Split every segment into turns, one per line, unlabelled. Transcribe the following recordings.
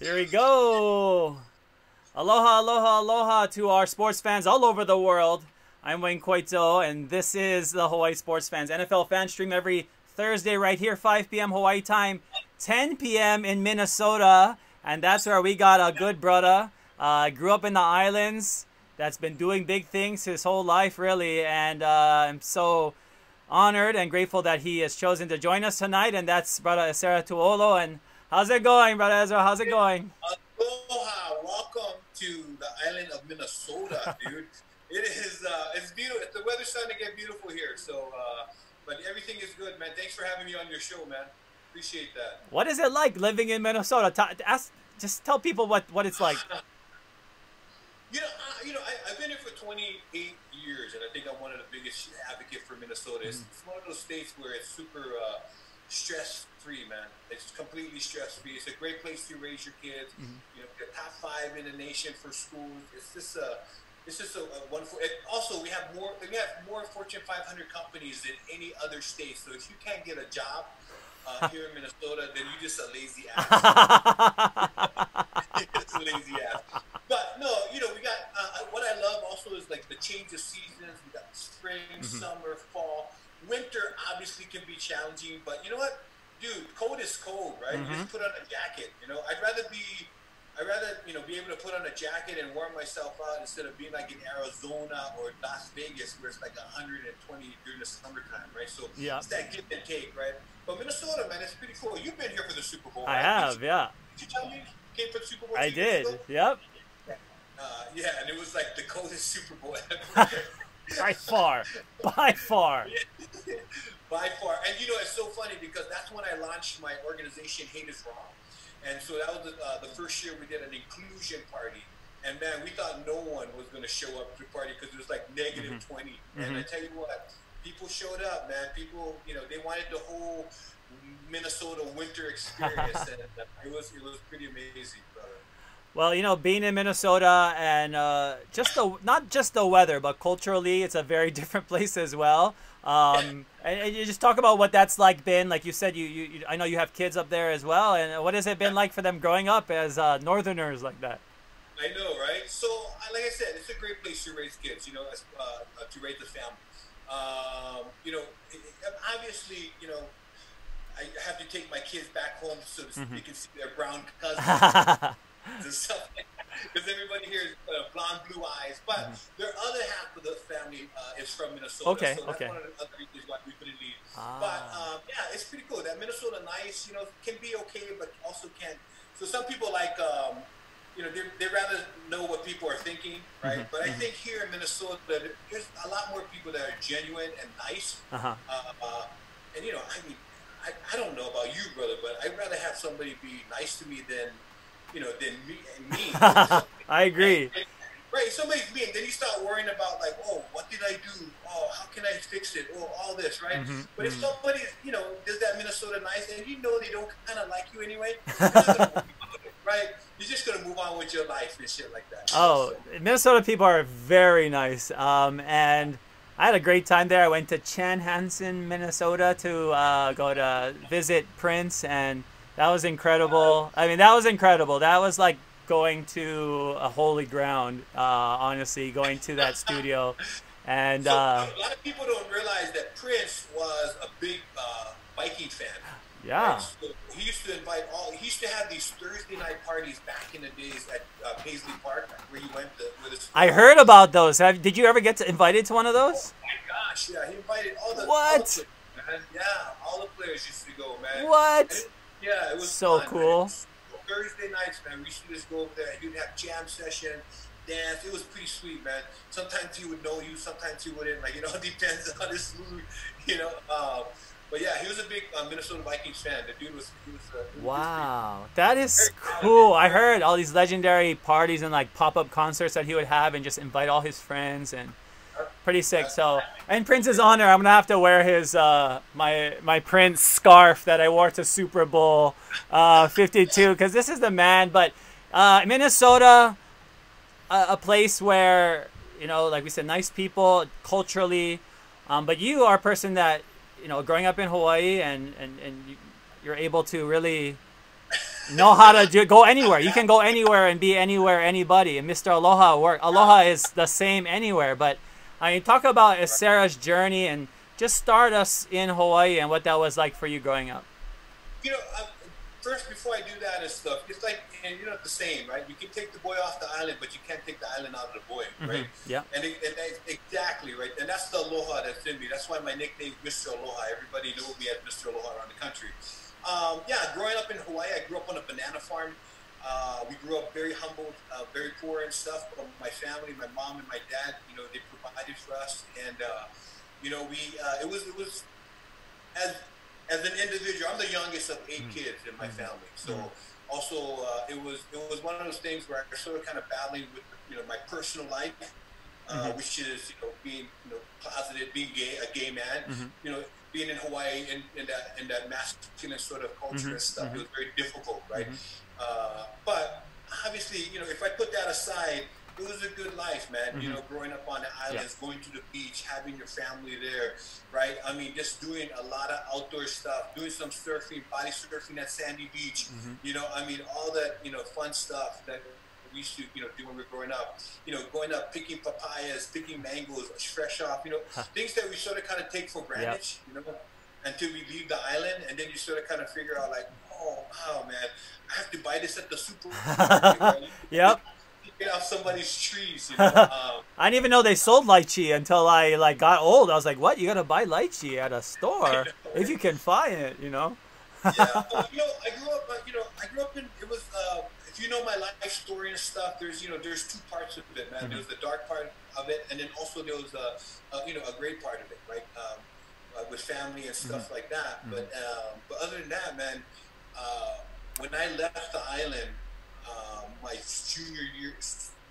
Here we go. Aloha, aloha, aloha to our sports fans all over the world. I'm Wayne Koito, and this is the Hawaii Sports Fans NFL fan stream every Thursday right here, 5 p.m. Hawaii time, 10 p.m. in Minnesota. And that's where we got a good brother. Grew up in the islands. That's been doing big things his whole life, really. And I'm so honored and grateful that he has chosen to join us tonight. And that's brother Esera Tuaolo. And how's it going, brother Ezra? How's it going?
Aloha. Welcome to the island of Minnesota, dude. It is, it's beautiful. The weather's starting to get beautiful here. So, but everything is good, man. Thanks for having me on your show, man. Appreciate that.
What is it like living in Minnesota? Just tell people what it's like.
I've been here for 28 years, and I think I'm one of the biggest advocates for Minnesota. It's one of those states where it's super stress-free, man. It's completely stress-free. It's a great place to raise your kids. You know, the top 5 in the nation for schools. It's just a wonderful. Also, we have more Fortune 500 companies than any other state. So if you can't get a job here in Minnesota, then you're just a lazy ass. It's a lazy ass. But no, we got what I love also is like the change of seasons. We got spring, summer, fall. Winter obviously can be challenging, but you know what, dude? Cold is cold, right? You just put on a jacket. I'd rather be able to put on a jacket and warm myself out instead of being like in Arizona or Las Vegas where it's like 120 during the summertime, right? So it's that give and take, right? But Minnesota, man, it's pretty cool. You've been here for the Super Bowl, right?
I have, yeah.
Did you tell me you came for the Super Bowl?
I did, yep.
Yeah, and it was like the coldest Super Bowl ever.
By far. By far.
By far. And it's so funny because that's when I launched my organization, Hate is Wrong. And so that was the first year we did an inclusion party. And man, we thought no one was going to show up to the party because it was like negative 20. And I tell you what, people showed up, man. People, they wanted the whole Minnesota winter experience. And it was pretty amazing, brother.
Well, being in Minnesota and not just the weather, but culturally, it's a very different place as well. And you just talk about what that's been. Like you said, I know you have kids up there as well. And what has it been like for them growing up as Northerners like that?
I know, right? So, like I said, it's a great place to raise kids. To raise a family. Obviously, I have to take my kids back home so they can see their brown cousins. Because everybody here is blonde, blue eyes, but their other half of the family is from Minnesota.
Okay,
so that's one of the other reasons why we couldn't leave. But yeah, it's pretty cool. That Minnesota nice, can be okay, but also can't. So some people they rather know what people are thinking, right? But I think here in Minnesota, there's a lot more people that are genuine and nice. And I don't know about you, brother, but I'd rather have somebody be nice to me than me.
I agree.
Right, somebody's mean. Then you start worrying about what did I do? Oh, how can I fix it? Oh, all this, right? But if somebody, does that Minnesota nice, and they don't kind of like you anyway, right? You're just gonna move on with your life and shit like that.
Oh, Minnesota people are very nice. And I had a great time there. I went to Chanhassen, Minnesota to go to visit Prince, and that was incredible. I mean, that was incredible. That was like going to a holy ground, honestly, going to that studio. And
so, a lot of people don't realize that Prince was a big Viking fan.
Yeah.
Right? So he used to have these Thursday night parties back in the days at Paisley Park, where he went with his.
I heard about those. Did you ever get invited to one of those?
Oh my gosh, yeah. He invited all the
What?
All the players used to go, man.
What?
Yeah, it was
so
fun,
cool.
Man. Thursday nights, man, we used to just go over there. You'd have jam session, dance. It was pretty sweet, man. Sometimes he would know you, sometimes he wouldn't. It depends on his mood, But yeah, he was a big Minnesota Vikings fan. The dude was
wow, that is cool. I heard all these legendary parties and pop-up concerts that he would have, and just invite all his friends, and pretty sick. So, in Prince's honor, I'm gonna have to wear his my Prince scarf that I wore to Super Bowl 52, because this is the man. But Minnesota, a place where like we said, nice people culturally, but you are a person that growing up in Hawaii, and you're able to really know how to go anywhere. You can go anywhere and be anywhere, anybody. And Mr. Aloha work. Aloha is the same anywhere. But I mean, talk about Esera's journey and just start us in Hawaii and what that was like for you growing up.
You know, first, before I do that and stuff, it's like, and you know, the same, right? You can take the boy off the island, but you can't take the island out of the boy, right?
Yeah.
And exactly, right? And that's the aloha that's in me. That's why my nickname is Mr. Aloha. Everybody knew me as Mr. Aloha around the country. Yeah, growing up in Hawaii, I grew up on a banana farm. We grew up very humble, very poor and stuff. But my family, my mom and my dad, you know, they provided for us. And, you know, it was as an individual, I'm the youngest of 8 kids in my family. So also, it was one of those things where I was sort of kind of battling with, you know, my personal life, which is, you know, being, you know, closeted, being gay, a gay man, you know, being in Hawaii in that masculine sort of culture and stuff. It was very difficult, right? But obviously, you know, if I put that aside, it was a good life, man. You know, growing up on the islands, going to the beach, having your family there, right? I mean, just doing a lot of outdoor stuff, doing some surfing, body surfing at Sandy Beach. You know, I mean, all that, you know, fun stuff that we used to, you know, do when we were growing up. You know, going up, picking papayas, picking mangoes, fresh off, you know, things that we sort of kind of take for granted, you know, until we leave the island. And then you sort of kind of figure out like, oh, wow, man, I have to buy this at the supermarket. Get off somebody's trees, you know.
I didn't even know they sold lychee until I like got old. I was like, "What? You gotta buy lychee at a store if you can find it," you know.
Yeah, but, you know, I grew up in. It was, if you know my life story and stuff, there's 2 parts of it, man. There was the dark part of it, and then also there was you know, a great part of it, right? With family and stuff like that. But other than that, man, when I left the island. My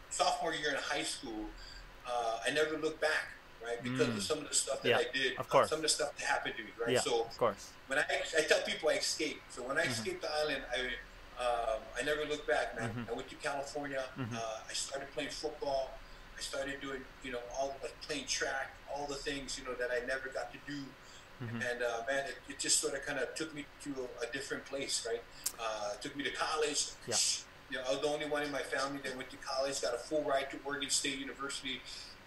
sophomore year in high school, I never looked back, right? Because of some of the stuff that I did,
of course.
some of the stuff that happened to me, right?
Yeah,
so
of course.
When I tell people I escaped. So when I escaped the island, I never looked back, man. I went to California. I started playing football. I started doing, you know, playing track, all the things, you know, that I never got to do. And man, it just sort of kind of took me to a different place, right? Took me to college. You know, I was the only one in my family that went to college. Got a full ride to Oregon State University.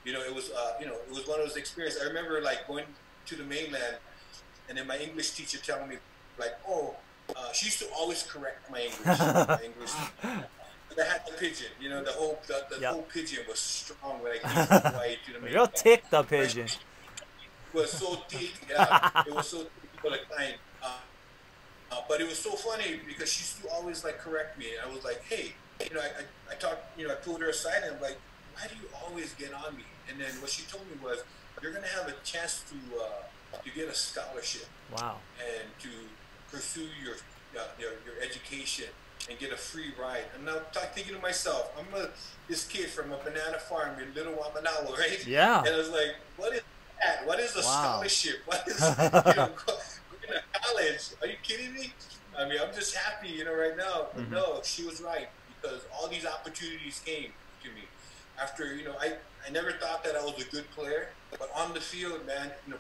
You know, it was it was one of those experiences. I remember like going to the mainland, and then my English teacher telling me like, "Oh, she used to always correct my English." I had the pigeon. You know, the whole pigeon was strong when I came to Hawaii to the mainland.
You'll tick the pigeon.
It was so thick, yeah. It was so thick for the kind. But it was so funny because she used to always like correct me. And I was like, hey, you know, I talked, you know, I pulled her aside and I'm like, why do you always get on me? And then what she told me was, you're gonna have a chance to get a scholarship.
Wow. And
to pursue your education and get a free ride. And now I'm thinking to myself, this kid from a banana farm in Little Waimanalo, right?
Yeah.
And I was like, what is that? What is a scholarship? What is, you know, going to college? Are you kidding me? I mean, I'm just happy, you know, right now. But no, she was right, because all these opportunities came to me. After, you know, I never thought that I was a good player, but on the field, man, you know,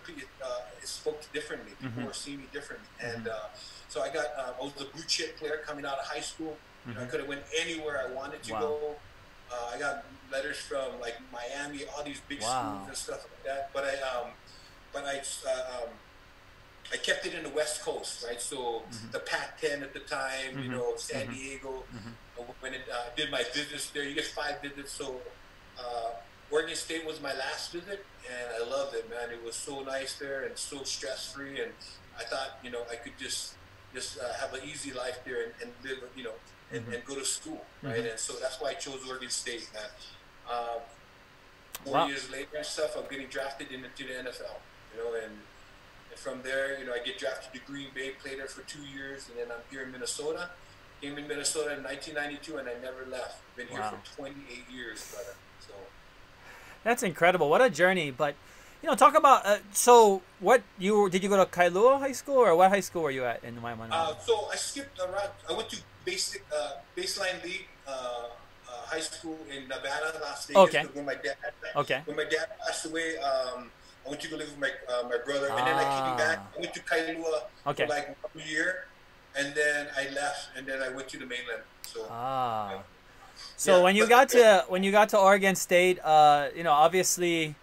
it spoke differently. People were seeing me differently. And so I was a blue chip player coming out of high school. You know, I could have went anywhere I wanted to go. I got letters from like Miami, all these big schools and stuff like that. But I kept it in the West Coast, right? So the Pac-10 at the time, you know, San Diego. When it did my visits there, you get 5 visits. So Oregon State was my last visit, and I loved it, man. It was so nice there and so stress-free. And I thought, you know, I could just have an easy life there and live, you know, and go to school, right? And so that's why I chose Oregon State, man. 4 years later and stuff, I'm getting drafted into the NFL, you know, and from there, you know, I get drafted to Green Bay, played there for 2 years, and then I'm here in Minnesota. Came in Minnesota in 1992, and I never left. Been here for 28 years, brother. So
that's incredible. What a journey! But you know, talk about so what did you go to Kailua High School, or what high school were you at in Waimanalo?
So I skipped around. I went to baseline league high school in Nevada, Las Vegas.
Okay.
When my dad passed away, I went to go live with my brother, and then I came back. I went to Kailua for like 1 year. and then I left, and then I went to the mainland. So
so
yeah,
when you got to Oregon State, obviously,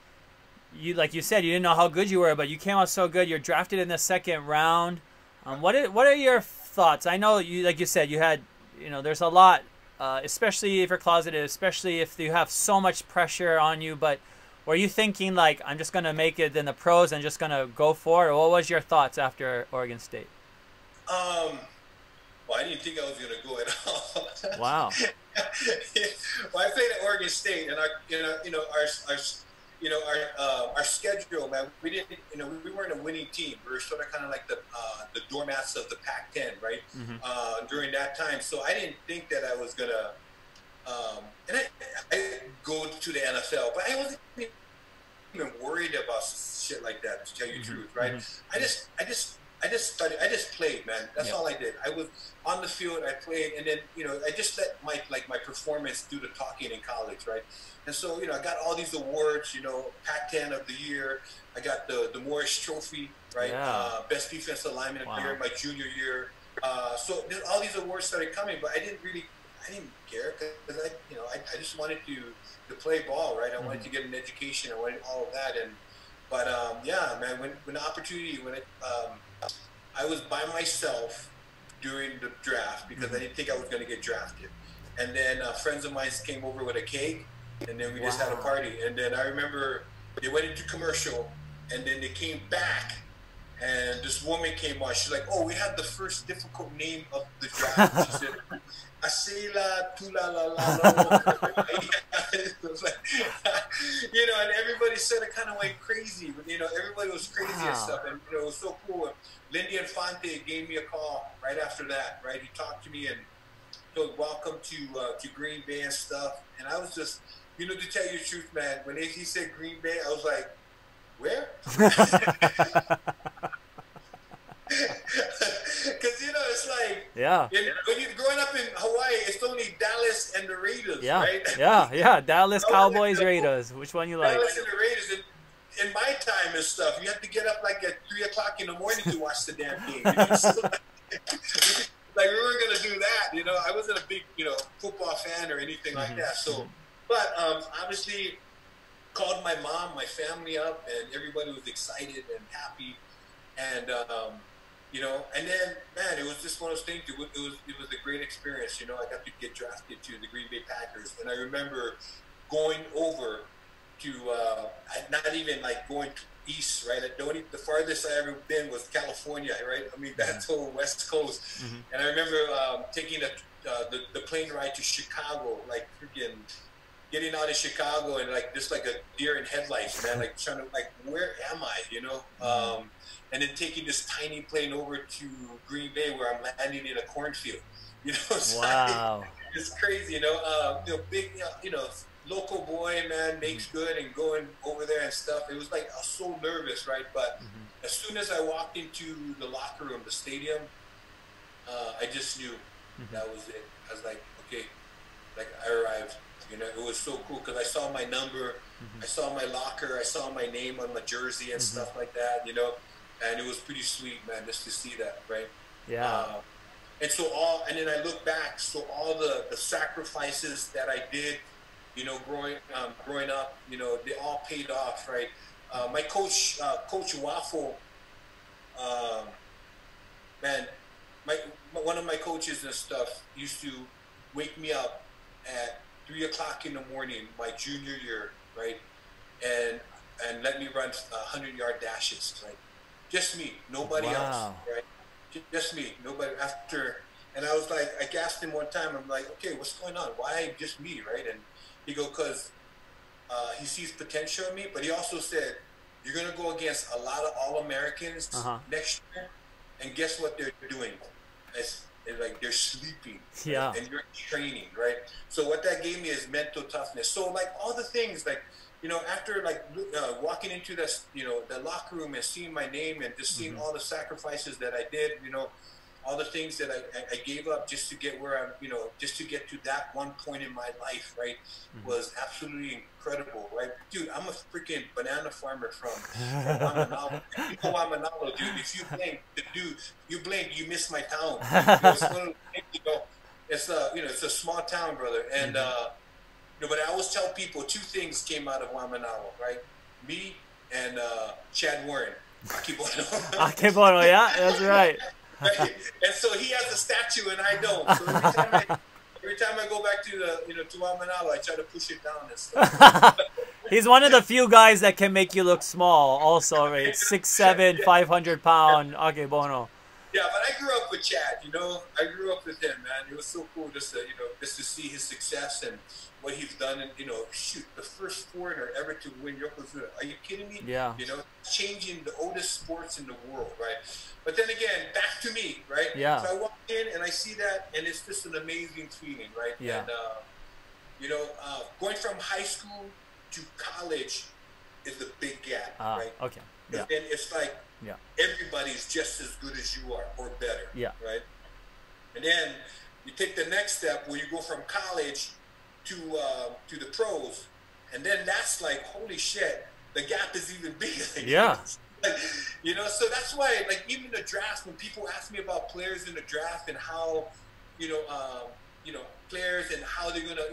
like you said, you didn't know how good you were, but you came out so good. You're drafted in the second round. What are your thoughts? I know you, like you said, you had, there's a lot, especially if you're closeted, especially if you have so much pressure on you. But were you thinking like, I'm just gonna make it in the pros and just gonna go for it? Or what was your thoughts after Oregon State?
Well, I didn't think I was going to go at all.
Wow.
Well, I played at Oregon State, and our schedule, man. We didn't, we weren't a winning team. We were sort of kind of like the doormats of the Pac-10, right? During that time, so I didn't think that I was gonna, and I go to the NFL, but I wasn't even worried about shit like that. To tell you the truth, right? I just played, man. That's all I did. I was on the field, I played, and then, I just let my performance do the talking in college, right? And so, I got all these awards, Pac-10 of the year. I got the Morris Trophy, right?
Yeah.
Best defensive lineman of the year, my junior year. So all these awards started coming, but I didn't care because I just wanted to play ball, right? I wanted to get an education. I wanted all of that, but yeah, man, when the opportunity, I was by myself during the draft because I didn't think I was going to get drafted. And then friends of mine came over with a cake, and then we just had a party. And then I remember they went into commercial, and then they came back, and this woman came on. She's like, "Oh, we had the first difficult name of the draft." She said, "Esera Tuaolo." And everybody said it kind of went crazy. But, everybody was crazy and stuff, and it was so cool. Lindy Infante gave me a call right after that. Right, he talked to me and said, "Welcome to Green Bay" and stuff. And I was just, to tell you the truth, man. When he said Green Bay, I was like, "Where?" Because it's like, when you're growing up in Hawaii, it's only Dallas and the Raiders, right?
Yeah. Dallas Cowboys, Raiders. Which one you like?
Dallas and the Raiders. In my time and stuff, you have to get up like at 3 o'clock in the morning to watch the damn game. So, like we weren't gonna do that, I wasn't a big, football fan or anything like that. So, but obviously, called my mom, my family up, and everybody was excited and happy, and and then, man, it was just one of those things. It was a great experience. I got to get drafted to the Green Bay Packers, and I remember going over to not even like going to east, right? The farthest I ever been was California, right? I mean, that's whole West Coast. And I remember taking the plane ride to Chicago, like freaking getting out of Chicago and like just like a deer in headlights, man, like trying to like, where am I, and then taking this tiny plane over to Green Bay where I'm landing in a cornfield, It's
wow.
like, it's crazy, big, local boy, man, makes good, and going over there and stuff. It was like, I was so nervous, right? But as soon as I walked into the locker room, the stadium, I just knew that was it. I was like, okay, like I arrived. It was so cool because I saw my number, I saw my locker, I saw my name on my jersey and stuff like that, and it was pretty sweet, man, just to see that, right?
Yeah.
And so and then I look back, so all the sacrifices that I did, growing up, they all paid off, right? My coach, Coach Waffle, man, one of my coaches and stuff used to wake me up at 3 o'clock in the morning, my junior year, right? And let me run 100-yard dashes, right? Just me, nobody else, right? Just me, nobody after. And I was like, I asked him one time, I'm like, okay, what's going on? Why just me, right? And he go, because he sees potential in me, but he also said, you're going to go against a lot of All-Americans next year, and guess what they're doing? They're sleeping,
yeah,
and you're training, right? So what that gave me is mental toughness. So like all the things, like, after like walking into this, the locker room and seeing my name and just seeing all the sacrifices that I did, all the things that I gave up just to get where I'm, you know, just to get to that one point in my life, right, was absolutely incredible, right? Dude, I'm a freaking banana farmer from Waimanalo. You know Waimanalo, dude. If you blink, you miss my town. You know, it's one of the things, you know, it's a small town, brother. And, you know, but I always tell people two things came out of Waimanalo, right? Me and Chad Warren. Akebono.
Akebono, yeah, that's right.
Right? And so he has a statue and I don't. So every time I go back to to Waimanalo, I try to push it down and stuff.
He's one of the few guys that can make you look small. Also, right? 6'7", 500-pound Akebono.
Yeah, but I grew up with Chad. You know, I grew up with him, man. It was so cool just to see his success and what he's done. And, you know, shoot, the first foreigner ever to win Yokozuna. Are you kidding me?
Yeah.
You know, changing the oldest sports in the world, right? But then again, back to me, right?
Yeah.
So I walk in and I see that, and it's just an amazing feeling, right?
Yeah.
And, you know, going from high school to college is a big gap, right?
Okay. Yeah.
And it's like everybody's just as good as you are or better, right? And then you take the next step where you go from college to the pros, and then that's like, holy shit, the gap is even bigger.
Yeah.
You know, so that's why, like, even the draft, when people ask me about players in the draft and how, you know, players and how they're gonna,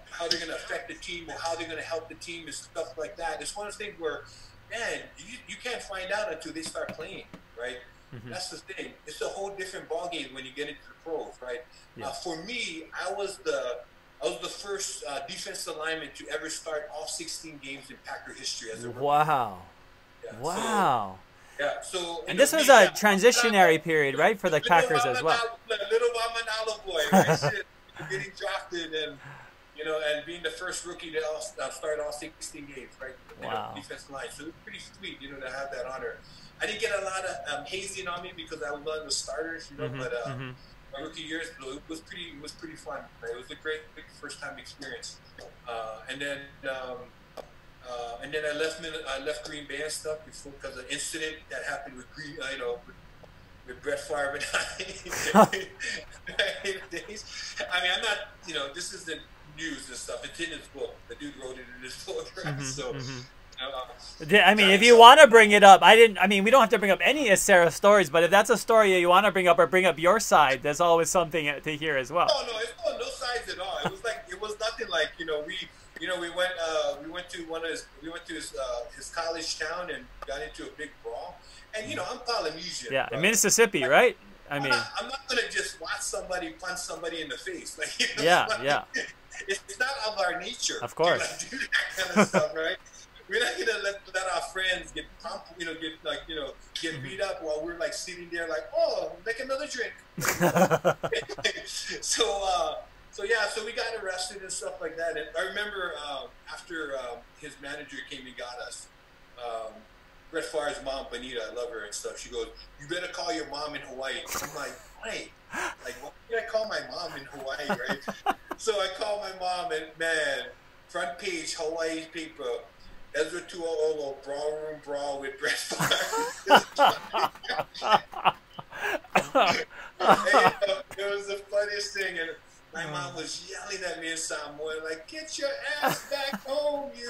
how they're gonna affect the team or how they're gonna help the team and stuff like that. It's one of the things where, man, you can't find out until they start playing, right? That's the thing. It's a whole different ballgame when you get into the pros, right?
Yeah.
For me, I was the first defensive lineman to ever start all 16 games in Packer history as a rookie.
Wow.
Yeah,
wow.
So
and this was a transitionary period, right, for the Packers as well.
Little Waimanalo boy, right? Shit, getting drafted and, you know, and being the first rookie to start all 16 games, right?
Wow.
Defensive line. So it was pretty sweet, you know, to have that honor. I didn't get a lot of hazing on me because I was one of the starters, you know, but my rookie years, it was pretty fun. Right? It was a great first time experience. And then I left Green Bay and stuff because of an incident that happened with with Brett Favre and I. I mean, I'm not, you know, this isn't news and stuff. It's in his book. The dude wrote it in his book, right? So.
I mean, if you want to bring it up, I mean, we don't have to bring up any Esera stories, but if that's a story you want to bring up or bring up your side, there's always something to hear as well.
No, it's no sides at all. It was nothing like, you know, we went to his college town and got into a big brawl. And, you know, I'm Polynesian.
Yeah, in Mississippi, right? I mean,
I'm not gonna just watch somebody punch somebody in the face. Like, you know,
yeah.
It's not of our nature.
Of course.
To do that kind of stuff, right? We're not gonna let our friends get beat up while we're like sitting there like, oh, make another drink. So we got arrested and stuff like that. And I remember after his manager came and got us, Brett Favre's mom, Benita, I love her and stuff. She goes, "You better call your mom in Hawaii." I'm like, wait, like, what did I call my mom in Hawaii, right? So I called my mom and, man, front page Hawaii paper. Esera Tuaolo ballroom brawl with Brett Favre. It was the funniest thing, and my mom was yelling at me in Samoan, like, "Get your ass back home, you!"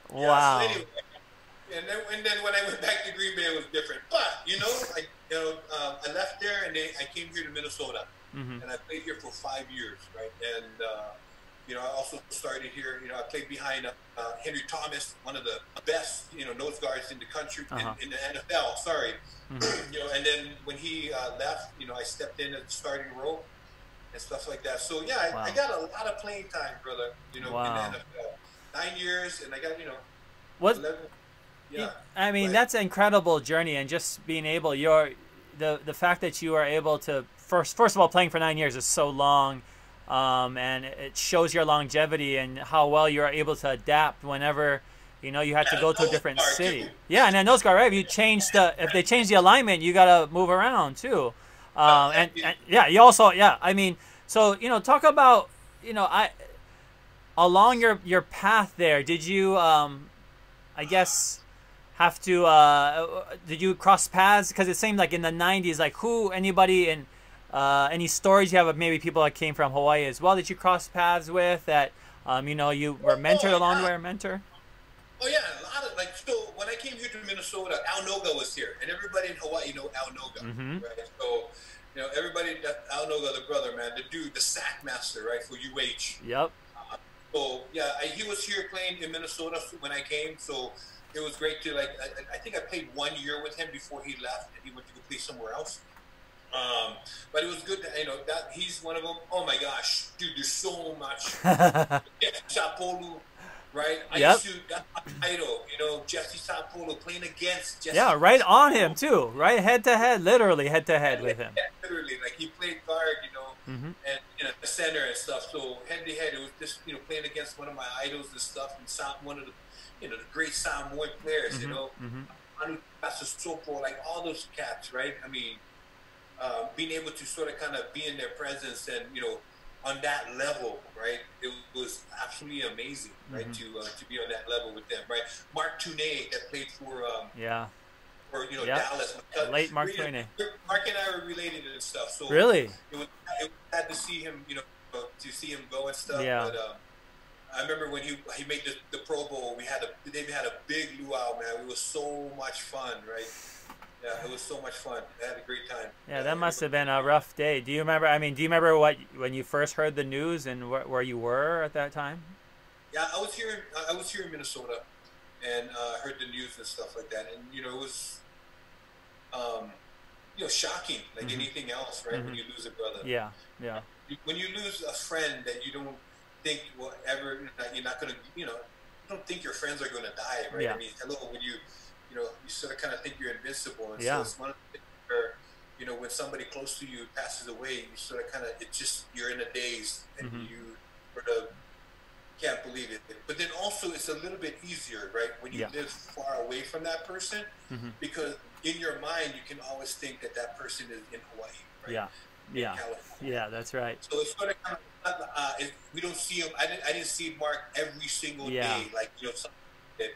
Wow.
So anyway, and then when I went back to Green Bay, it was different. But you know, I left there and I came here to Minnesota. And I played here for 5 years, right? And, you know, I also started here, you know, I played behind Henry Thomas, one of the best, you know, nose guards in the country, in the NFL, sorry. You know, and then when he left, you know, I stepped in at the starting role and stuff like that. So, yeah, I got a lot of playing time, brother, you know, in the NFL. 9 years, and I got, you know, 11. Yeah. I
mean, that's an incredible journey, and just being able, the fact that you are able to, first of all, playing for 9 years is so long, and it shows your longevity and how well you are able to adapt whenever, you know, you had to go to a different city. Yeah, and then those guys, right? If they change the alignment, you gotta move around too. And yeah, you also, I mean, so, you know, talk about, you know, along your path there, did you, I guess, have to? Did you cross paths? Because it seemed like in the '90s, like anybody in any stories you have of maybe people that came from Hawaii as well that you crossed paths with that you know you were mentored along the way or mentor?
Oh yeah, a lot of so when I came here to Minnesota, Al Noga was here, and everybody in Hawaii know Al Noga, right? So everybody that Al Noga, the brother, man, the dude, the sack master, right, for UH.
Yep.
So yeah, he was here playing in Minnesota when I came, so it was great to I think I played 1 year with him before he left, and he went to go play somewhere else. But it was good to, that he's one of them. Oh my gosh, dude, there's so much. Sapolu, right? I used to, that's my idol, Jesse Sapolu playing against Jesse.
Yeah, right on him too, right? Head to head, literally head to head with him.
Yeah, literally, like he played guard, and the center and stuff. So head to head, it was just playing against one of my idols and stuff, and one of the the great Samoan players, Anu Sopo, like all those cats, right? I mean, being able to sort of kind of be in their presence and on that level, right? It was absolutely amazing, right? To be on that level with them, right? Mark Tunay that played for Dallas.
Late Mark Tunay.
Mark and I were related and stuff, so
really,
it was sad to see him, to see him go and stuff.
Yeah.
But I remember when he made the Pro Bowl. We had a big luau, man. It was so much fun, right? Yeah, it was so much fun. I had a great time.
Yeah, that must have been a rough day. Do you remember? I mean, do you remember when you first heard the news and where you were at that time?
Yeah, I was here in Minnesota, and heard the news and stuff like that. And it was, shocking, like anything else, right? When you lose a brother.
Yeah, yeah.
When you lose a friend that you don't think will ever, you're not gonna, you don't think your friends are gonna die, right?
Yeah.
I mean, when you sort of kind of think you're invincible, and
yeah.
so it's one of the things where, when somebody close to you passes away, you sort of kind of, you're in a daze, and you sort of can't believe it. But then also, it's a little bit easier, right, when you live far away from that person, because in your mind, you can always think that person is in Hawaii, right?
Yeah. Yeah, yeah, that's right.
So it's sort of kind of, we don't see him. I didn't see Mark every single day, like something that,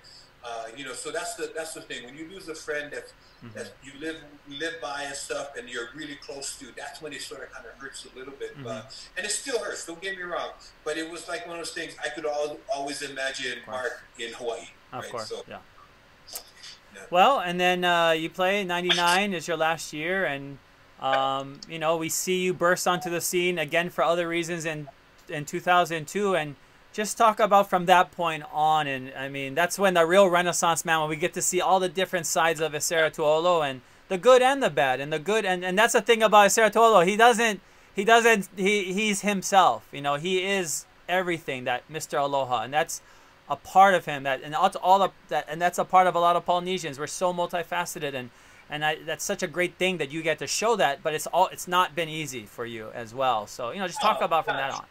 so that's the thing. When you lose a friend that you live by and stuff, and you're really close to, that's when it sort of kind of hurts a little bit. And it still hurts. Don't get me wrong, but it was like one of those things. I could always imagine Mark in Hawaii.
Of
right?
course,
so,
yeah. Well, and then you play '99 is your last year, and we see you burst onto the scene again for other reasons in 2002, and just talk about from that point on. And I mean, that's when the real renaissance, man, when we get to see all the different sides of Esera Tuaolo, and the good and the bad, and the good, and that's the thing about Esera Tuaolo. He's himself, he is everything that Mr. Aloha, and that's a part of him, and that's a part of a lot of Polynesians. We're so multifaceted, and that's such a great thing that you get to show that, but it's not been easy for you as well. So, just talk about from that on.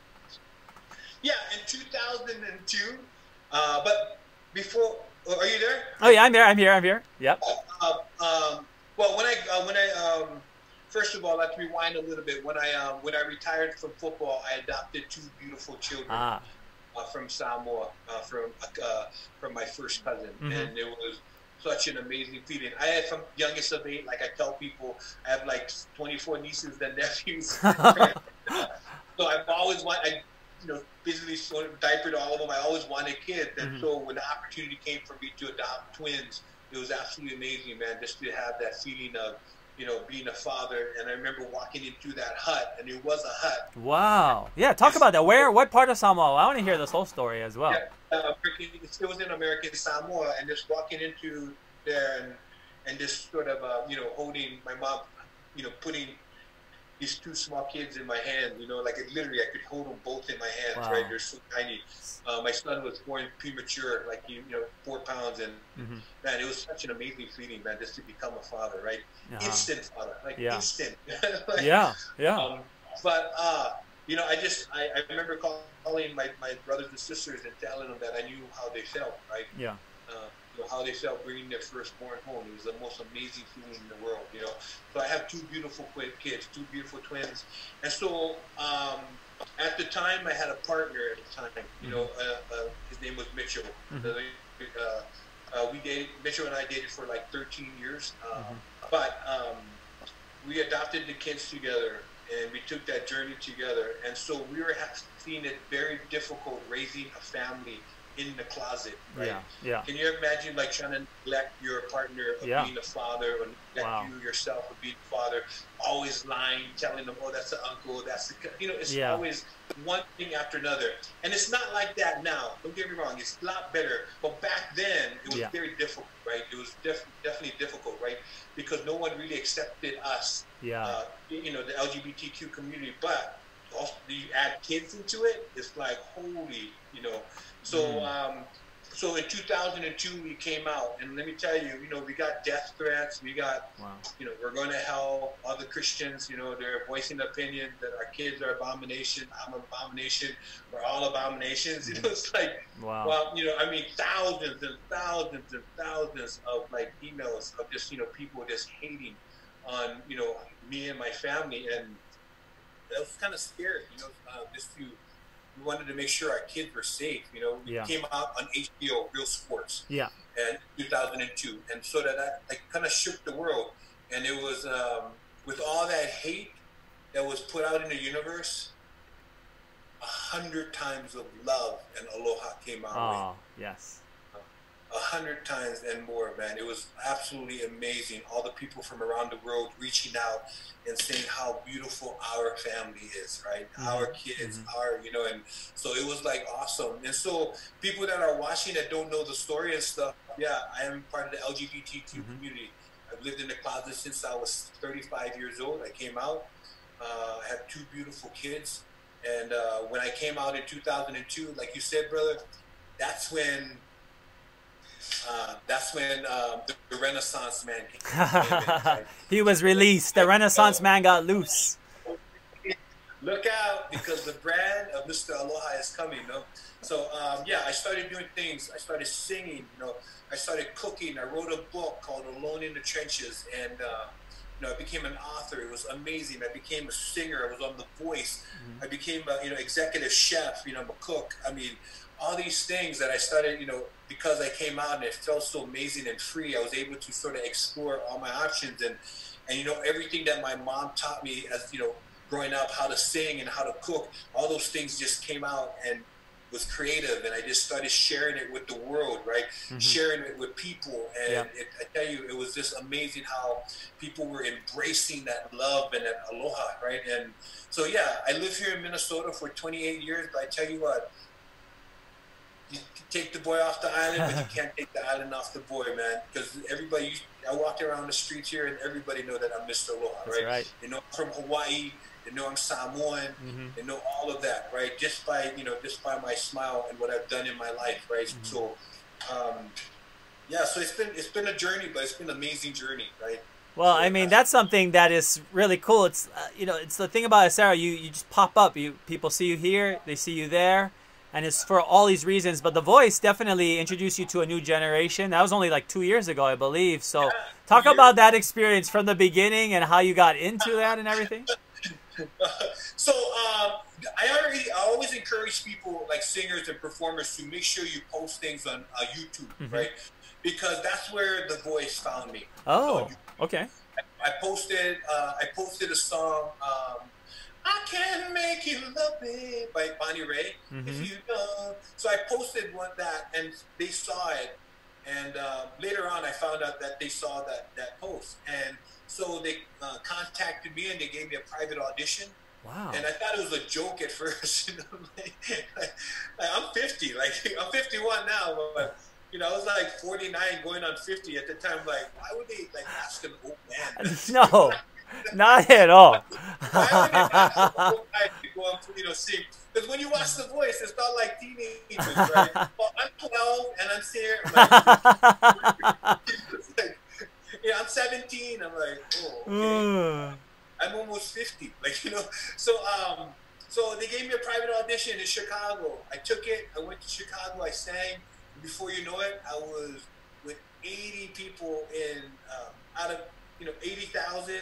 Yeah, in 2002, but before, are you there?
Oh yeah, I'm here. Yep.
Well, when I first of all, let's rewind a little bit. When I retired from football, I adopted 2 beautiful children from Samoa, from my first cousin, and it was such an amazing feeling. I had from youngest of 8, like I tell people, I have like 24 nieces and nephews. So I've always wanted, basically sort of diapered all of them. I always wanted kids, and so when the opportunity came for me to adopt twins, it was absolutely amazing, man, just to have that feeling of, being a father. And I remember walking into that hut, and it was a hut.
Wow. Yeah, talk about that. What part of Samoa? I want to hear this whole story as well.
Yeah, it was in American Samoa, and just walking into there and just sort of, holding my mom, putting these 2 small kids in my hand, like literally I could hold them both in my hands, right? They're so tiny. My son was born premature, like 4 pounds, and man, it was such an amazing feeling, man, just to become a father, right? Instant father, instant.
Yeah.
But I remember calling my brothers and sisters and telling them that I knew how they felt, right? Yeah. How they felt bringing their firstborn home. It was the most amazing feeling in the world, So I have 2 beautiful kids, 2 beautiful twins. And so at the time, I had a partner at the time, his name was Mitchell. We dated, Mitchell and I dated for like 13 years. But we adopted the kids together, and we took that journey together. And so we were seeing it very difficult raising a family in the closet, right?
Yeah, yeah.
Can you imagine like trying to neglect your partner of being a father, or neglect you yourself of being a father, always lying, telling them, oh, that's the uncle, that's the, it's always one thing after another. And it's not like that now. Don't get me wrong, it's a lot better. But back then, it was very difficult, right? It was definitely difficult, right? Because no one really accepted us, the LGBTQ community. But also, you add kids into it, it's like, holy, So, so in 2002 we came out, and let me tell you, we got death threats. We got, we're going to hell. Other Christians, they're voicing the opinion that our kids are abomination. I'm an abomination. We're all abominations. It's like, well, I mean, thousands and thousands and thousands of like emails of just, people just hating on, me and my family, and that was kind of scary, just to. We wanted to make sure our kids were safe. We came out on HBO, Real Sports, in 2002, and so that kind of shook the world. And it was with all that hate that was put out in the universe, 100 times of love and aloha came our way.
Yes.
100 times and more, man. It was absolutely amazing. All the people from around the world reaching out and saying how beautiful our family is, right? Our kids, and so it was like awesome. And so people that are watching that don't know the story and stuff, I am part of the LGBTQ community. I've lived in the closet since I was 35 years old. I came out. I have 2 beautiful kids. And when I came out in 2002, like you said, brother, that's when the Renaissance man came.
He was released. The Renaissance man got loose.
Look out, because the brand of Mr. Aloha is coming. So I started doing things. I started singing. I started cooking. I wrote a book called Alone in the Trenches, and I became an author. It was amazing. I became a singer. I was on The Voice. I became a executive chef. I'm a cook. I mean, all these things that I started, because I came out and it felt so amazing and free. I was able to sort of explore all my options, and everything that my mom taught me as growing up, how to sing and how to cook. All those things just came out and was creative, and I just started sharing it with the world, right? Sharing it with people, and I tell you, it was just amazing how people were embracing that love and that aloha, right? And so I lived here in Minnesota for 28 years, but I tell you what. You can take the boy off the island, but you can't take the island off the boy, man. Because everybody, I walk around the streets here, and everybody know that I'm Mr. Aloha, right? They know I'm from Hawaii. They know I'm Samoan. They know all of that, right? Just by my smile and what I've done in my life, right? So, so it's been a journey, but it's been an amazing journey, right?
Well, I mean, that's something that is really cool. It's it's the thing about Esera. You just pop up. People see you here, they see you there. And it's for all these reasons, but The Voice definitely introduced you to a new generation. That was only like 2 years ago, I believe. So talk about that experience from the beginning and how you got into that and everything.
So I always encourage people, like singers and performers, to make sure you post things on YouTube, right? Because that's where The Voice found me.
Oh, okay.
I posted a song, I Can't Make You Love Me by Bonnie Raitt. If you don't. So I posted that, and they saw it. And later on, I found out that they saw that post. And so they contacted me, and they gave me a private audition.
Wow.
And I thought it was a joke at first. I'm 50. I'm 51 now, but I was like 49 going on 50 at the time. Like, why would they ask an old man?
No. Not at all.
Why would they go and sing? Because when you watch The Voice, it's not like teenagers, right? Well, I'm 12 and I'm here. I'm 17. I'm like, oh, okay. I'm almost 50. So they gave me a private audition in Chicago. I took it. I went to Chicago. I sang. Before you know it, I was with 80 people out of 80,000,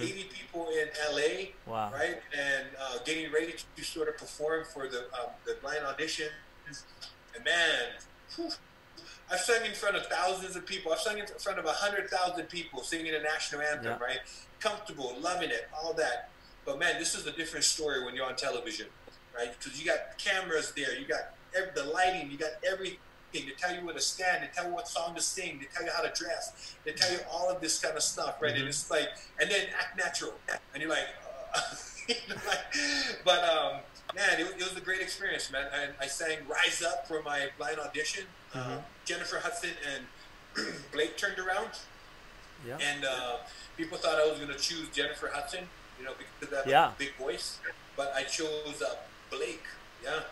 80 people in LA, right? And getting ready to sort of perform for the blind auditions. And man, I've sung in front of thousands of people. I've sung in front of 100,000 people singing the national anthem, right? Comfortable, loving it, all that. But man, this is a different story when you're on television, right? Because you got cameras there, you got the lighting, you got everything. They tell you where to stand, they tell you what song to sing, they tell you how to dress, they tell you all of this kind of stuff, right? And it's like, and then act natural, and you're like, but man, it was a great experience, man. And I sang "Rise Up" for my blind audition. Jennifer Hudson and Blake turned around, and people thought I was going to choose Jennifer Hudson, you know, because of that big voice, but I chose Blake. Yeah,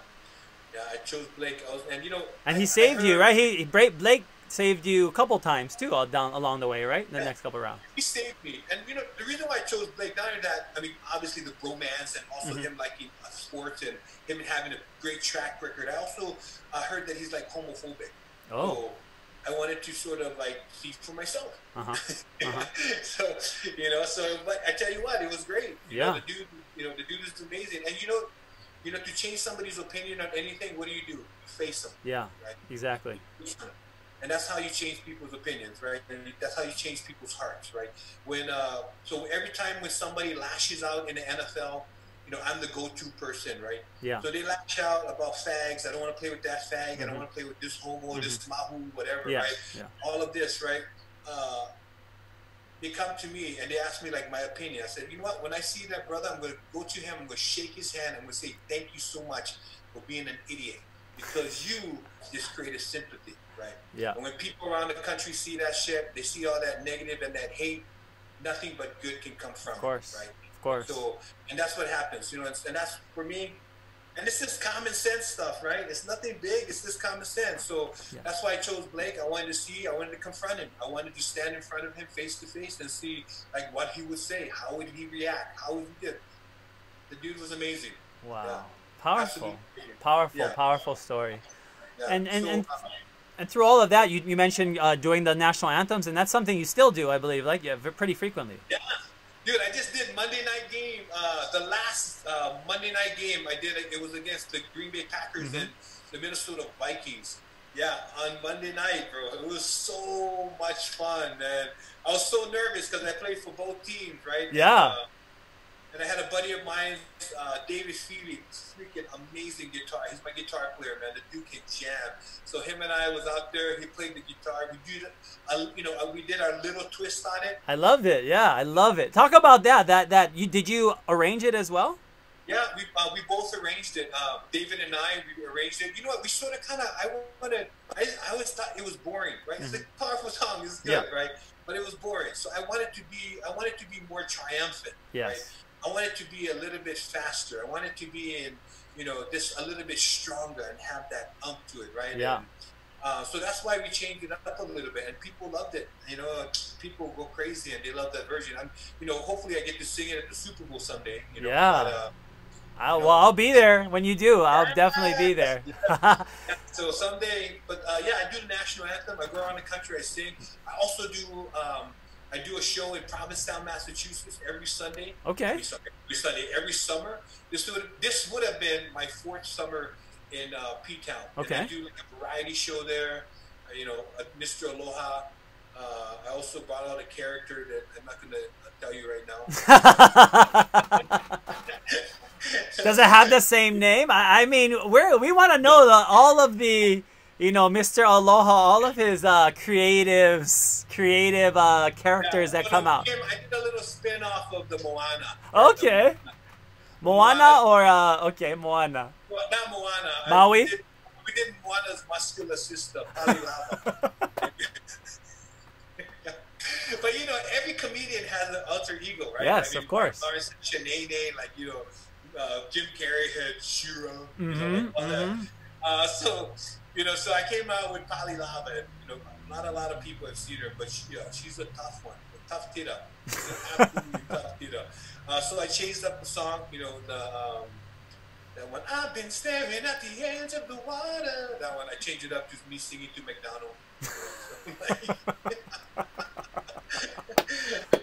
I chose Blake. And you know,
and he saved you, right? Blake saved you a couple times too, along the way, right? The next couple rounds.
He saved me, and you know, the reason why I chose Blake, not only that, I mean, obviously the romance, and also him liking sports, and him having a great track record. I also heard that he's like homophobic. So I wanted to sort of like see for myself. So you know, but I tell you what, it was great. You know, the dude is amazing, and you know, to change somebody's opinion on anything, what do? You face them. Yeah, right?
Exactly.
And that's how you change people's opinions, right? And that's how you change people's hearts, right? When so every time when somebody lashes out in the NFL, you know, I'm the go-to person, right? Yeah. So they lash out about fags. I don't want to play with that fag. I don't want to play with this homo, this mahu, whatever, right? Yeah. All of this, right? They come to me and they ask me like my opinion. I said, you know what? When I see that brother, I'm going to go to him. I'm going to shake his hand. I'm going to say, thank you so much for being an idiot, because you just created sympathy, right? Yeah. And when people around the country see that shit, they see all that negative and that hate. Nothing but good can come from it, right? Of course. So, and that's what happens, you know. And that's for me. And it's just common sense stuff, right? It's nothing big. It's just common sense. So that's why I chose Blake. I wanted to confront him. I wanted to stand in front of him face to face and see like what he would say. How would he react? How would he do? The dude was amazing. Wow. Yeah.
Powerful. Powerful story. Yeah. And through all of that, you mentioned doing the national anthems, and that's something you still do, I believe, like pretty frequently.
Yeah. Dude, I just did Monday night game. The last Monday night game I did, it was against the Green Bay Packers and the Minnesota Vikings. Yeah, on Monday night, bro. It was so much fun, man. I was so nervous because I played for both teams, right? Yeah. And I had a buddy of mine, David Feely, freaking amazing guitar. He's my guitar player, man. The dude can jam. So him and I was out there. He played the guitar. We did our little twist on it.
I loved it. Yeah, I love it. Talk about that. Did you arrange it as well?
Yeah, we both arranged it. David and we arranged it. You know what? We sort of kind of. I always thought it was boring, right? It's a powerful song. It's good, right? But it was boring. So I wanted to be more triumphant. Yes. Right? I want it to be a little bit faster. I want it to be in, just a little bit stronger and have that to it, right? Yeah. And, so that's why we changed it up a little bit, and people loved it. People go crazy and they love that version. Hopefully I get to sing it at the Super Bowl someday.
Yeah. I'll be there when you do. I'll definitely be there.
So someday, but I do the national anthem. I go around the country. I sing. I also do. I do a show in Provincetown, Massachusetts every Sunday. Okay. Every summer. This would have been my 4th summer in P-Town. Okay. And I do like a variety show there. Mr. Aloha. I also brought out a character that I'm not going to tell you right now.
Does it have the same name? I mean, we want to know all of the. Mr. Aloha, all of his creative characters that come out.
I did a little spin-off of the Moana.
Okay. Moana or, Moana.
Well, not Moana.
Maui?
We did Moana's muscular sister, Palilava. But, every comedian has an alter ego, right?
Yes, of course.
Lawrence Shanae, Jim Carrey had Shiro, all that. So I came out with Palilava, and not a lot of people have seen her, but she's a tough one, a tough tita. She's an absolutely tough tita. So I changed up the song, that one. I've been staring at the edge of the water. That one I changed it up to me singing to McDonald.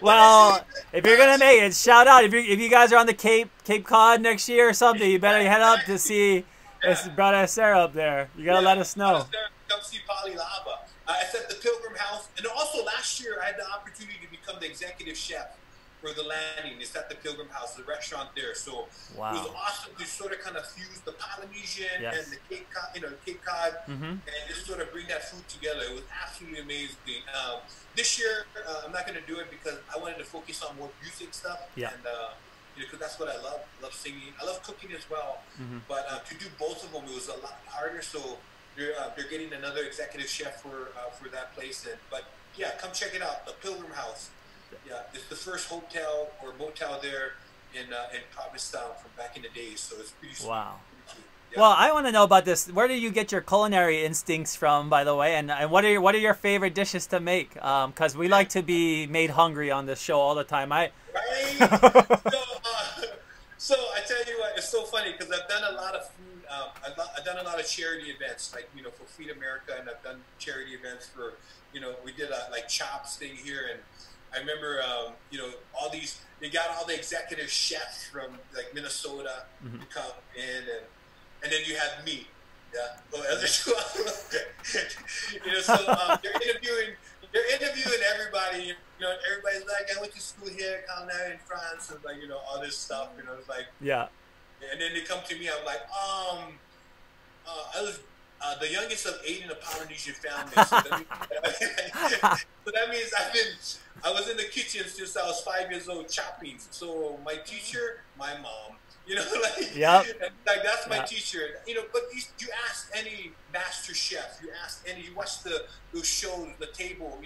Well, if you're gonna make it, shout out. If you guys are on the Cape Cod next year or something, you better head up to see. It's brother Esera up there. You gotta let us know.
Come see Palilava. It's at the Pilgrim House. And also last year, I had the opportunity to become the executive chef for the Landing. It's at the Pilgrim House, the restaurant there. So
wow.
it was awesome to sort of kind of fuse the Polynesian
yes.
and the Cape Cod, Cape Cod,
mm-hmm.
and just sort of bring that food together. It was absolutely amazing. This year, I'm not going to do it because I wanted to focus on more music stuff.
Yeah.
And, because that's what I love. I love singing. I love cooking as well.
Mm-hmm.
But to do both of them, it was a lot harder. So they're getting another executive chef for that place. But yeah, come check it out. The Pilgrim House. Yeah, it's the first hotel or motel there in Provincetown from back in the days. So it's pretty sweet.
Wow.
Pretty cute. Yeah.
Well, I want to know about this. Where do you get your culinary instincts from, by the way? And what are your favorite dishes to make? Because we like to be made hungry on this show all the time.
Right? So I tell you what, it's so funny because I've done a lot of food. I've done a lot of charity events, like for Feed America, and I've done charity events for we did a like Chops thing here, and I remember all these. They got all the executive chefs from like Minnesota
mm-hmm.
to come in, and then you have me. Yeah. Oh, Esera Tuaolo. So they're interviewing everybody. Everybody's like, I went to school here, in France, and like, all this stuff. It's like,
yeah. And
then they come to me. I'm like, I was the youngest of 8 in a Polynesian family. So that means I was in the kitchen since I was 5 years old chopping. So my teacher, my mom.
yep.
Like that's my teacher. But you ask any master chef, you watch those shows, the table,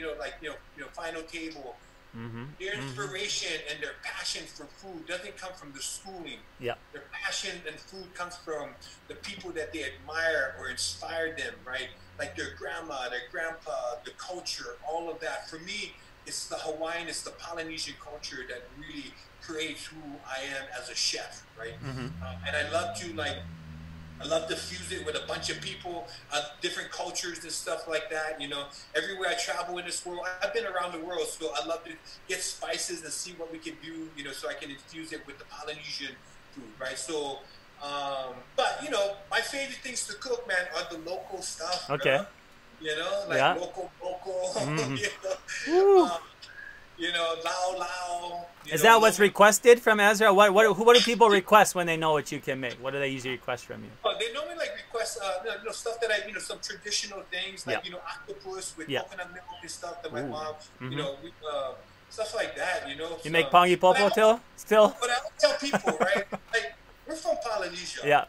Final Table.
Mm-hmm.
Their inspiration and their passion for food doesn't come from the schooling.
Yeah.
Their passion and food comes from the people that they admire or inspired them, right? Like their grandma, their grandpa, the culture, all of that. For me, it's the Hawaiian, it's the Polynesian culture that really creates who I am as a chef, right?
Mm-hmm.
And I love to fuse it with a bunch of people, different cultures and stuff like that. Everywhere I travel in this world, I've been around the world, so I love to get spices and see what we can do, so I can infuse it with the Polynesian food, right? So, but my favorite things to cook, man, are the local stuff.
Okay.
Like local.
Mm-hmm.
Lao.
Is that what's requested from Esera? What do people request when they know what you can make? What do they usually request from you?
They normally request stuff that some traditional things like octopus with coconut milk and stuff that my mom stuff like that.
You make pongi popo still?
But I tell people, right? Like we're from Polynesia.
Yeah.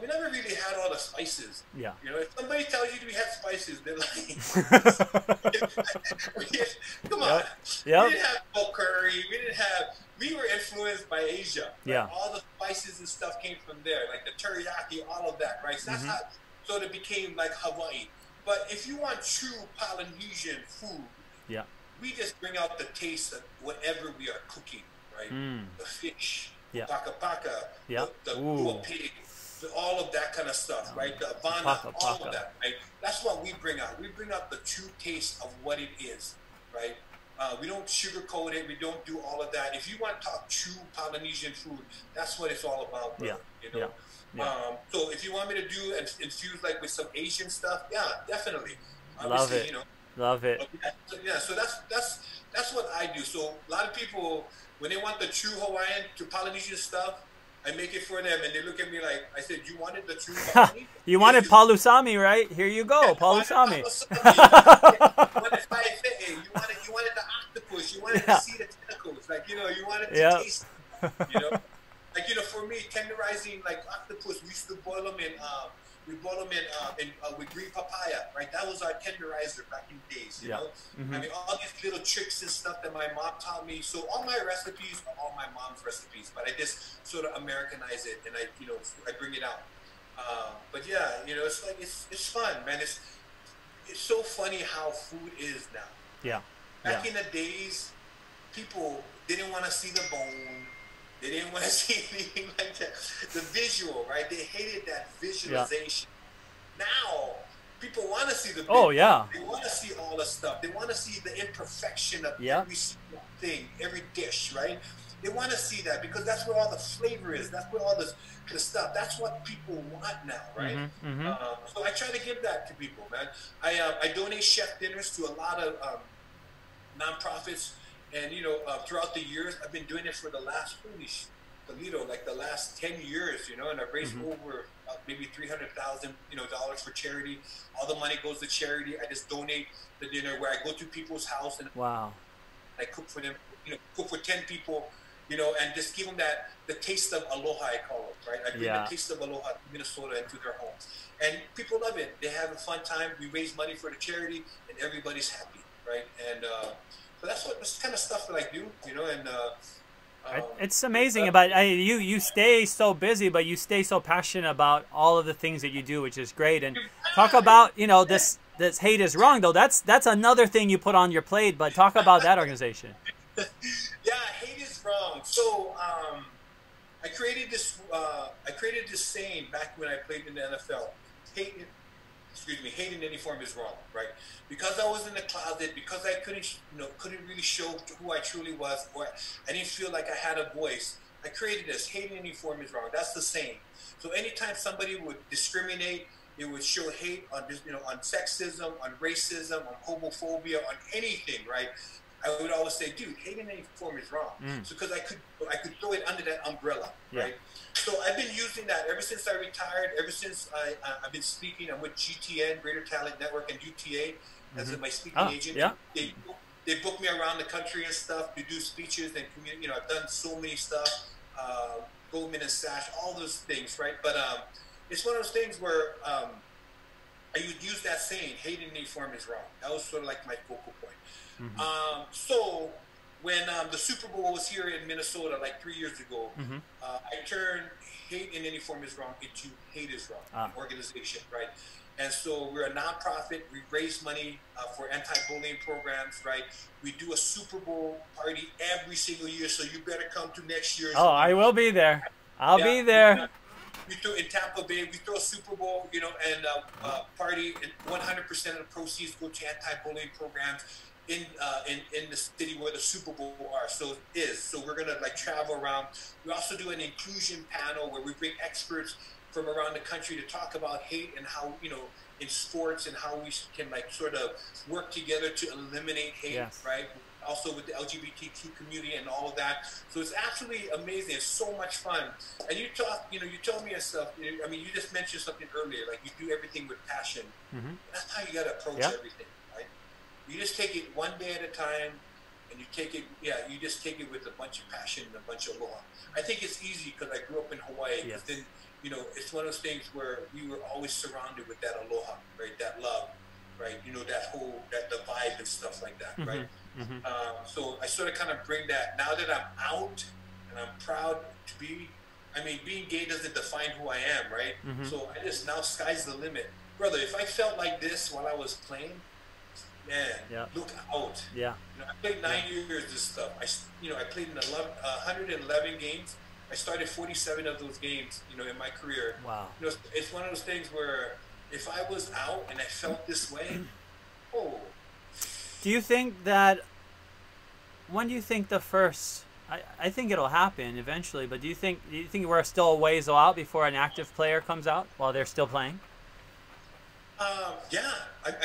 We never really had all the spices.
Yeah.
If somebody tells you we had spices, they're like, come on.
Yep.
We didn't have goat curry. We were influenced by Asia. Right?
Yeah.
All the spices and stuff came from there, like the teriyaki, all of that, right? So that's how sort of became like Hawaii. But if you want true Polynesian food, we just bring out the taste of whatever we are cooking, right? The fish, paka paka, the blue pig, all of that kind of stuff, right? The avana, all of that, right? That's what we bring out. We bring out the true taste of what it is, right? We don't sugarcoat it. We don't do all of that. If you want to talk true Polynesian food, that's what it's all about, bro. So if you want me to do and infuse like with some Asian stuff, definitely.
Love it. Love it.
So that's what I do. So a lot of people, when they want the true Hawaiian to Polynesian stuff, I make it for them, and they look at me like, I said, you wanted the true Polynesian?
You wanted palusami, right? Here you go, palusami.
You wanted the octopus. You wanted to see the tentacles. Like, you wanted to taste it, Like, for me, tenderizing, like, octopus, we used to boil them in, with green papaya, right? That was our tenderizer back in the days, you know? I mean, all these little tricks and stuff that my mom taught me. So all my recipes are all my mom's recipes, but I just sort of Americanize it, and I bring it out. But yeah, it's like, it's fun, man. It's so funny how food is now.
Yeah.
Back in the days, people didn't want to see the bone. They didn't want to see anything like that. The visual, right? They hated that visualization. Now, people want to see the big They want to see all the stuff. They want to see the imperfection of every single thing, every dish, right? They want to see that because that's where all the flavor is. That's where all the stuff. That's what people want now, right? So I try to give that to people, man. I donate chef dinners to a lot of nonprofits, and throughout the years, I've been doing it for the last like the last 10 years, and I've raised over maybe $300,000 dollars for charity. All the money goes to charity. I just donate the dinner where I go to people's house and
wow,
I cook for them, cook for 10 people, and just give them the taste of Aloha, I call it, right? I bring the taste of Aloha to Minnesota into their homes. And people love it. They have a fun time. We raise money for the charity, and everybody's happy, right? And so that's kind of stuff that I do, and
it's amazing about you stay so busy, but you stay so passionate about all of the things that you do, which is great. And talk about this hate is wrong, though. That's another thing you put on your plate. But talk about that organization.
Yeah, hate is wrong. So I created this saying back when I played in the NFL. Hate in any form is wrong, right? Because I was in the closet, because I couldn't really show who I truly was, or I didn't feel like I had a voice. I created this. Hate in any form is wrong. That's the saying. So anytime somebody would discriminate, it would show hate on on sexism, on racism, on homophobia, on anything, right? I would always say, dude, hate in any form is wrong. So because I could throw it under that umbrella, right? So I've been using that ever since I retired. Ever since I've been speaking. I'm with GTN, Greater Talent Network, and UTA as my speaking agent.
Yeah.
They book me around the country and stuff to do speeches and community. I've done so many stuff, Goldman and Sash, all those things, right? But it's one of those things where I would use that saying, hate in any form is wrong. That was sort of like my focal point. So when the Super Bowl was here in Minnesota like 3 years ago, I turned hate in any form is wrong into hate is wrong organization, right? And so we're a nonprofit. We raise money for anti-bullying programs, right? We do a Super Bowl party every single year, so you better come to next year's.
Oh, I will be there. I'll be there.
We throw in Tampa Bay. We throw a Super Bowl, and party, and 100% of the proceeds go to anti-bullying programs in the city where the Super Bowl are. So we're gonna travel around. We also do an inclusion panel where we bring experts from around the country to talk about hate and how in sports and how we can sort of work together to eliminate hate, right? Also with the LGBTQ community and all of that. So it's absolutely amazing. It's so much fun. And you told me and stuff. I mean, you just mentioned something earlier, like you do everything with passion. That's how you got to approach everything, right? You just take it one day at a time, and you take it. You just take it with a bunch of passion and a bunch of aloha. I think it's easy because I grew up in Hawaii. Yes. Then it's one of those things where we were always surrounded with that aloha, right? That love, right? The vibe and stuff like that, right? So I sort of kind of bring that now that I'm out and I'm proud to be. I mean, being gay doesn't define who I am, right? So I just now sky's the limit, brother. If I felt like this while I was playing, man, look out. I played 9 years. This stuff. I played in 111 games. I started 47 of those games, in my career. Wow. It's one of those things where if I was out and I felt this way,
Do you think that, when do you think the first, I think it'll happen eventually, but do you think we're still a ways out before an active player comes out while they're still playing?
I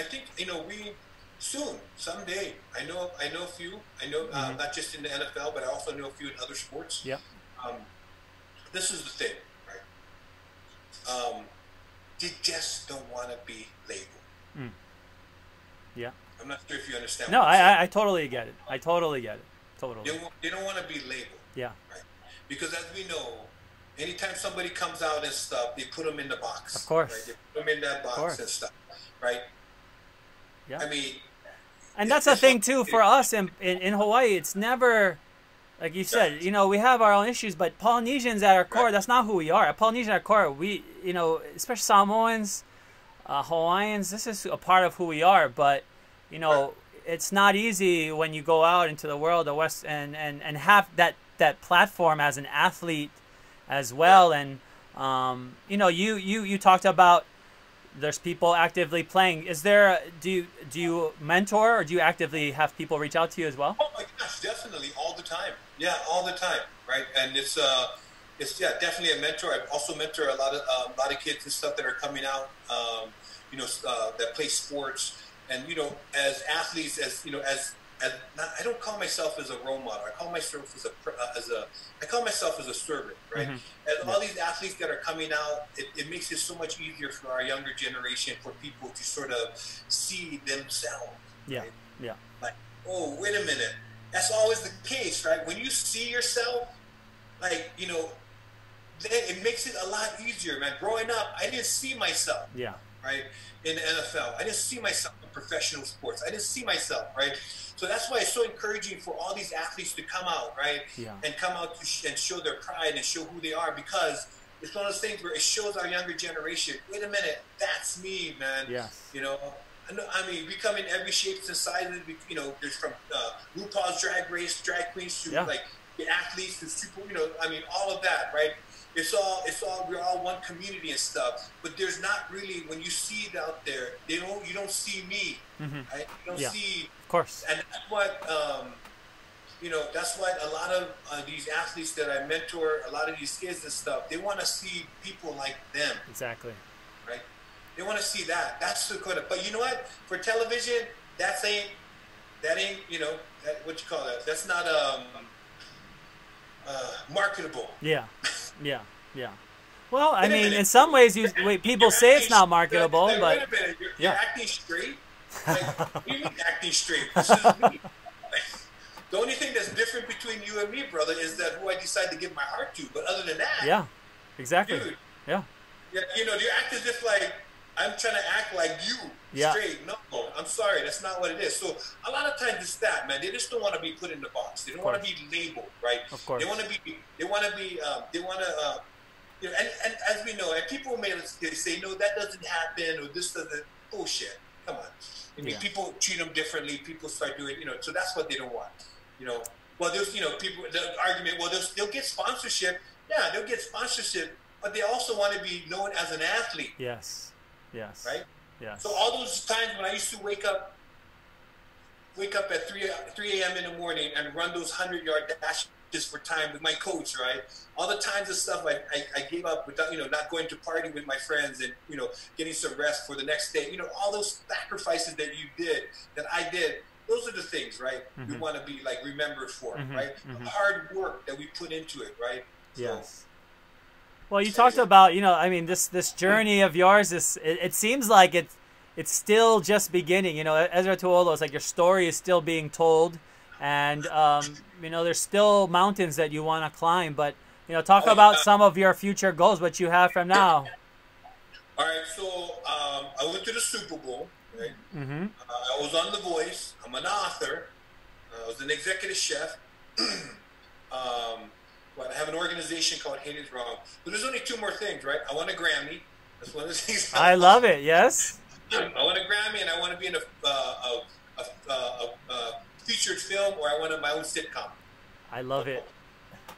think, we soon, someday. I know a few. I know not just in the NFL, but I also know a few in other sports. This is the thing, right? They just don't want to be labeled. I'm not sure if you understand.
No, I totally get it. I totally get it. Totally.
They don't want to be labeled. Right? Because as we know, anytime somebody comes out and stuff, they put them in the box.
Of course.
Right? They put them in that box and stuff, right? I mean,
and that's the thing too for us in Hawaii. It's never, like you said, we have our own issues, but Polynesians at our core, that's not who we are. At Polynesian at our core, we, especially Samoans, Hawaiians, this is a part of who we are. But, it's not easy when you go out into the world, the West, and have that platform as an athlete as well. And, you talked about there's people actively playing. Is there, do you mentor, or do you actively have people reach out to you as well?
Oh my gosh, definitely, all the time. Yeah, all the time, right? And it's yeah, definitely a mentor. I also mentor a lot of kids and stuff that are coming out, that play sports, and as athletes, as not, I don't call myself as a role model. I call myself I call myself as a servant, right?
Mm-hmm.
And all these athletes that are coming out, it makes it so much easier for our younger generation, for people to sort of see themselves.
Yeah,
right?
yeah.
Like, oh, wait a minute. That's always the case, right? When you see yourself, like, then it makes it a lot easier, man. Growing up, I didn't see myself,
Yeah.
right, in the NFL. I didn't see myself in professional sports. I didn't see myself, right? So that's why it's so encouraging for all these athletes to come out, right,
Yeah.
and come out and show their pride and show who they are, because it's one of those things where it shows our younger generation, wait a minute, that's me, man.
Yes.
I mean, we come in every shapes and sizes. There's from RuPaul's Drag Race, drag queens to like the athletes to super. I mean, all of that, right? It's all. We're all one community and stuff. But there's not really, when you see it out there, you don't see me, right? You don't see.
Of course.
And that's what that's what a lot of these athletes that I mentor, a lot of these kids and stuff, they want to see people like them.
Exactly.
Right? They want to see that. That's the kind of. But you know what? For television, that ain't. What you call that? That's not marketable.
Yeah. Yeah. Yeah. Well, I mean, in some ways, people say it's not marketable, but
wait a minute, you're acting straight. Like, what do you mean acting straight? This is me. The only thing that's different between you and me, brother, is that who I decide to give my heart to. But other than that,
yeah, exactly.
Dude,
yeah.
You act as if like I'm trying to act like you straight. No, I'm sorry, that's not what it is. So a lot of times it's that, man. They just don't want to be put in the box. They don't want to be labeled, right?
Of course.
They want to and as we know, and people may say, no, that doesn't happen, or this doesn't. Bullshit. Come on. I mean, people treat them differently. People start doing, so that's what they don't want. Well, there's, people, the argument, well, they'll get sponsorship. Yeah, they'll get sponsorship, but they also want to be known as an athlete.
Yes. Yes.
Right?
Yes.
So all those times when I used to wake up at 3 a.m. in the morning and run those 100-yard dashes for time with my coach, right? All the times of stuff I gave up without, not going to party with my friends and, getting some rest for the next day. All those sacrifices that you did, that I did, those are the things, right? We want to be like remembered for, right? The hard work that we put into it, right?
Yes. Well, you talked about, I mean, this journey of yours, it seems like it's still just beginning. Esera Tuaolo, it's like your story is still being told, and there's still mountains that you want to climb. But talk about some of your future goals, what you have from now.
All right, so I went to the Super Bowl. Right? I was on The Voice. I'm an author. I was an executive chef. I have an organization called Hate Is Wrong. But there's only two more things, right? I want a Grammy. That's one of the things.
I love it. Yes.
I want a Grammy, and I want to be in a featured film, or I want my own sitcom.
I love it.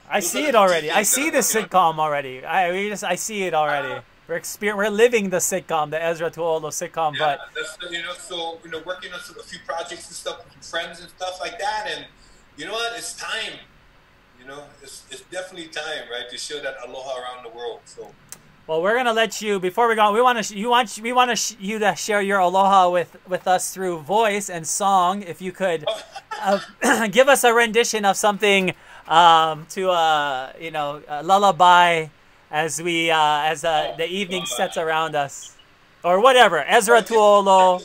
I see it already. I see the sitcom already. I see it already. We're living the sitcom, the Esera Tuaolo sitcom.
Yeah,
but
that's, working on a few projects and stuff with friends and stuff like that, and you know what? It's time. It's definitely time, right, to show that aloha around the world. So.
Well, we're gonna let you. Before we go, we want you to share your aloha with us through voice and song. If you could give us a rendition of something to lullaby as the evening sets around us, or whatever. Esera Tuaolo.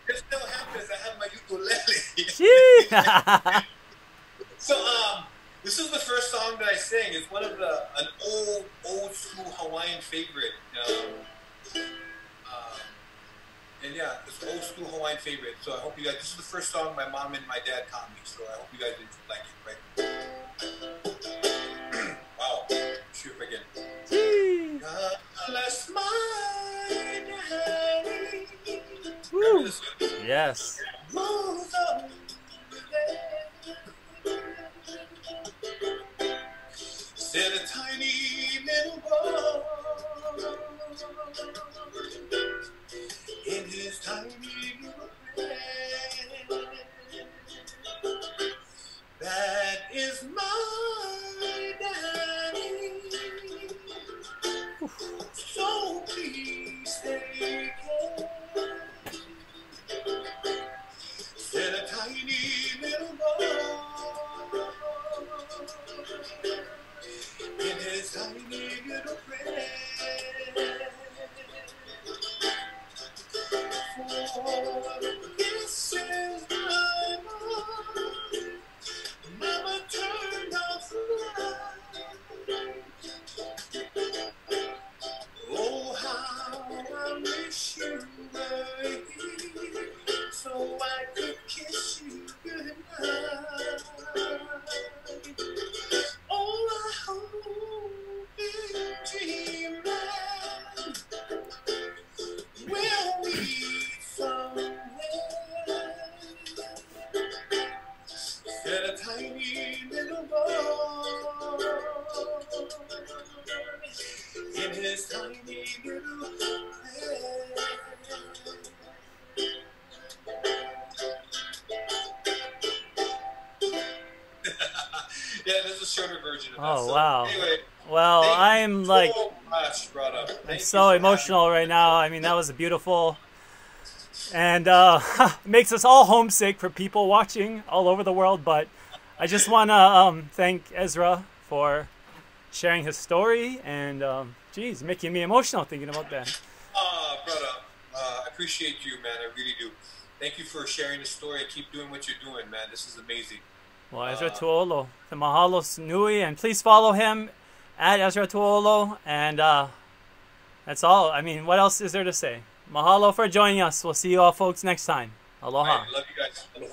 It still happens. I have my ukulele. So this is the first song that I sing. It's one of an old school Hawaiian favorite. And yeah, it's an old school Hawaiian favorite. So I hope you guys. This is the first song my mom and my dad taught me. So I hope you guys like it. Right? Wow. Shoot again. God bless my daddy. Remember this one?
Yes.
Said a tiny little boy in his tiny little bed. That is my tiny little prayer for the kisses my mama turned off the light. Oh, how I wish you were here so I could kiss you goodnight. Oh, I hope in dreamland we'll meet somewhere at a tiny little boy in his tiny little bed. Yeah, there's a shorter version of that.
Oh,
so,
wow.
Anyway,
Well, I'm like,
so much brought up.
I'm so emotional right now. I mean, that was beautiful. And makes us all homesick for people watching all over the world. But I just want to thank Esera for sharing his story. And, geez, making me emotional thinking about that.
Brother, I appreciate you, man. I really do. Thank you for sharing the story. Keep doing what you're doing, man. This is amazing.
Well, Esera Tuaolo, the Mahalo Nui, and please follow him at Esera Tuaolo. And that's all. I mean, what else is there to say? Mahalo for joining us. We'll see you all folks next time. Aloha.
All right, love you guys. Aloha.